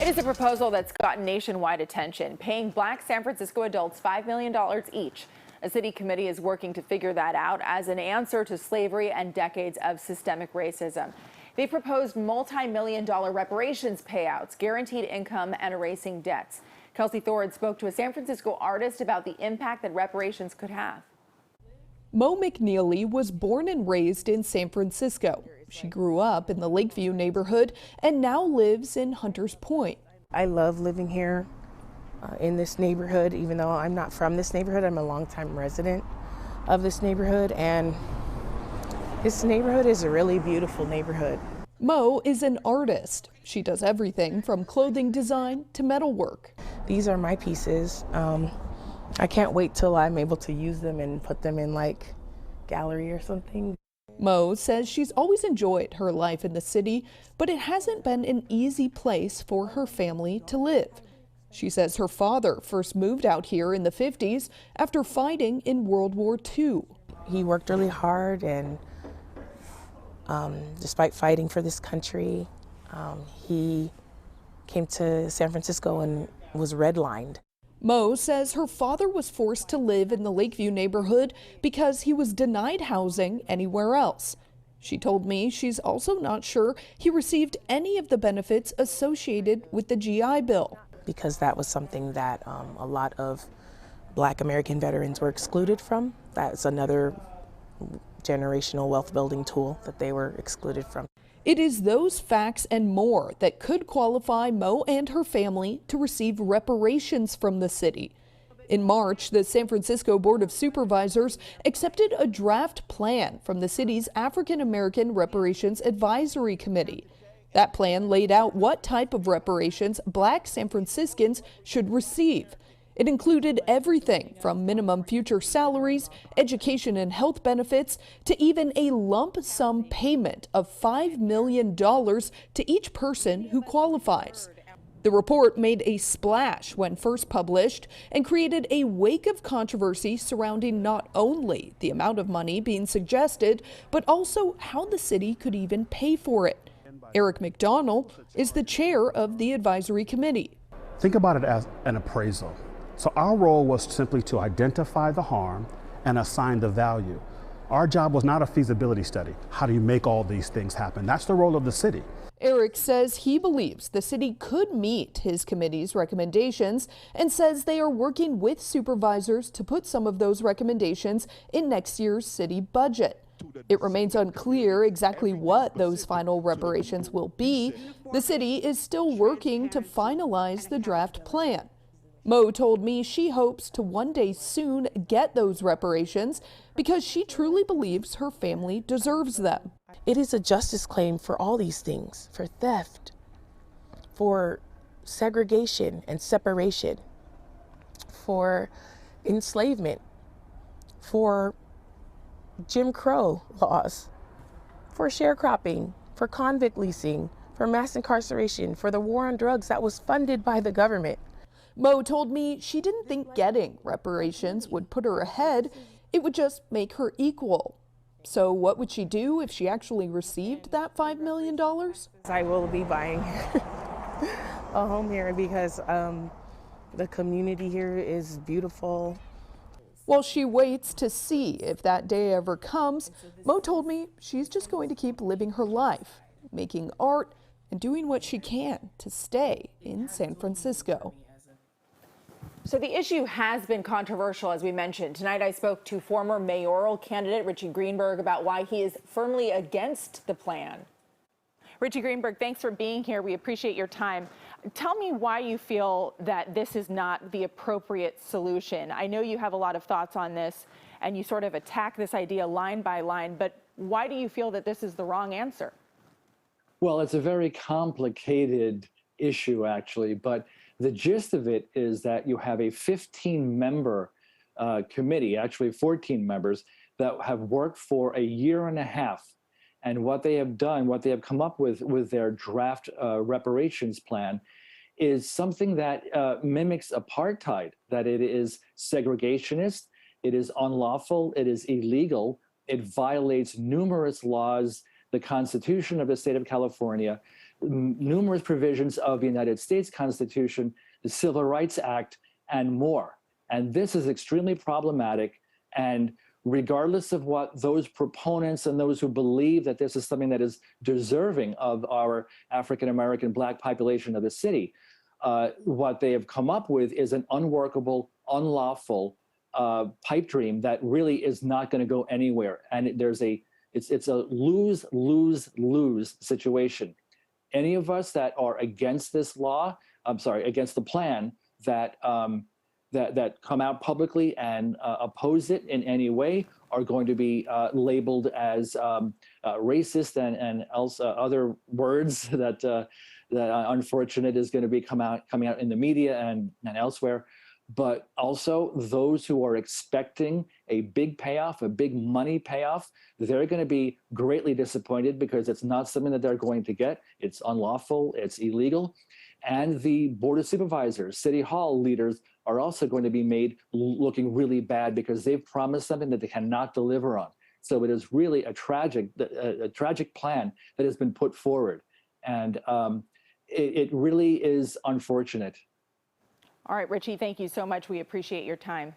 It is a proposal that's gotten nationwide attention, paying Black San Francisco adults $5 million each. A city committee is working to figure that out as an answer to slavery and decades of systemic racism. They proposed multi-million-dollar reparations payouts, guaranteed income, and erasing debts. Kelsi Thorud spoke to a San Francisco artist about the impact that reparations could have. Mo McNeely was born and raised in San Francisco. She grew up in the Lakeview neighborhood and now lives in Hunters Point. I love living here in this neighborhood, even though I'm not from this neighborhood. I'm a longtime resident of this neighborhood, and this neighborhood is a really beautiful neighborhood. Mo is an artist. She does everything from clothing design to metalwork. These are my pieces. I can't wait till I'm able to use them and put them in like gallery or something. Mo says she's always enjoyed her life in the city, but it hasn't been an easy place for her family to live. She says her father first moved out here in the 50s after fighting in World War II. He worked really hard, and despite fighting for this country, he came to San Francisco and was redlined. Mo says her father was forced to live in the Lakeview neighborhood because he was denied housing anywhere else. She told me she's also not sure he received any of the benefits associated with the GI Bill. Because that was something that a lot of Black American veterans were excluded from. That's another generational wealth building tool that they were excluded from. It is those facts and more that could qualify Mo and her family to receive reparations from the city. In March, the San Francisco Board of Supervisors accepted a draft plan from the city's African American Reparations Advisory Committee. That plan laid out what type of reparations Black San Franciscans should receive. It included everything from minimum future salaries, education and health benefits, to even a lump sum payment of $5 million to each person who qualifies. The report made a splash when first published and created a wake of controversy surrounding not only the amount of money being suggested, but also how the city could even pay for it. Eric McDonald is the chair of the advisory committee. Think about it as an appraisal. So our role was simply to identify the harm and assign the value. Our job was not a feasibility study. How do you make all these things happen? That's the role of the city. Eric says he believes the city could meet his committee's recommendations and says they are working with supervisors to put some of those recommendations in next year's city budget. It remains unclear exactly what those final reparations will be. The city is still working to finalize the draft plan. Mo told me she hopes to one day soon get those reparations because she truly believes her family deserves them. It is a justice claim for all these things, for theft, for segregation and separation, for enslavement, for Jim Crow laws, for sharecropping, for convict leasing, for mass incarceration, for the war on drugs that was funded by the government. Mo told me she didn't think getting reparations would put her ahead. It would just make her equal. So what would she do if she actually received that $5 million? I will be buying a home here because the community here is beautiful. While she waits to see if that day ever comes, Mo told me she's just going to keep living her life, making art and doing what she can to stay in San Francisco. So the issue has been controversial, as we mentioned. Tonight I spoke to former mayoral candidate Richie Greenberg about why he is firmly against the plan. Richie Greenberg, thanks for being here. We appreciate your time. Tell me why you feel that this is not the appropriate solution. I know you have a lot of thoughts on this and you sort of attack this idea line by line, but why do you feel that this is the wrong answer? Well, it's a very complicated issue, actually, but the gist of it is that you have a 15-member committee, actually 14 members, that have worked for a year and a half. And what they have done, what they have come up with their draft reparations plan is something that mimics apartheid, that it is segregationist, it is unlawful, it is illegal, it violates numerous laws, the Constitution of the state of California, numerous provisions of the United States Constitution, the Civil Rights Act, and more. And this is extremely problematic. And regardless of what those proponents and those who believe that this is something that is deserving of our African-American Black population of the city, what they have come up with is an unworkable, unlawful pipe dream that really is not going to go anywhere. And it's a lose-lose-lose situation. Any of us that are against this law, against the plan, that come out publicly and oppose it in any way are going to be labeled as racist and other words that unfortunate is going to be coming out in the media and elsewhere. But also those who are expecting a big payoff, a big money payoff, they're going to be greatly disappointed because it's not something that they're going to get. It's unlawful, it's illegal. And the Board of Supervisors, City Hall leaders are also going to be made looking really bad because they've promised something that they cannot deliver on. So it is really a tragic plan that has been put forward. And it really is unfortunate. All right, Richie, thank you so much. We appreciate your time.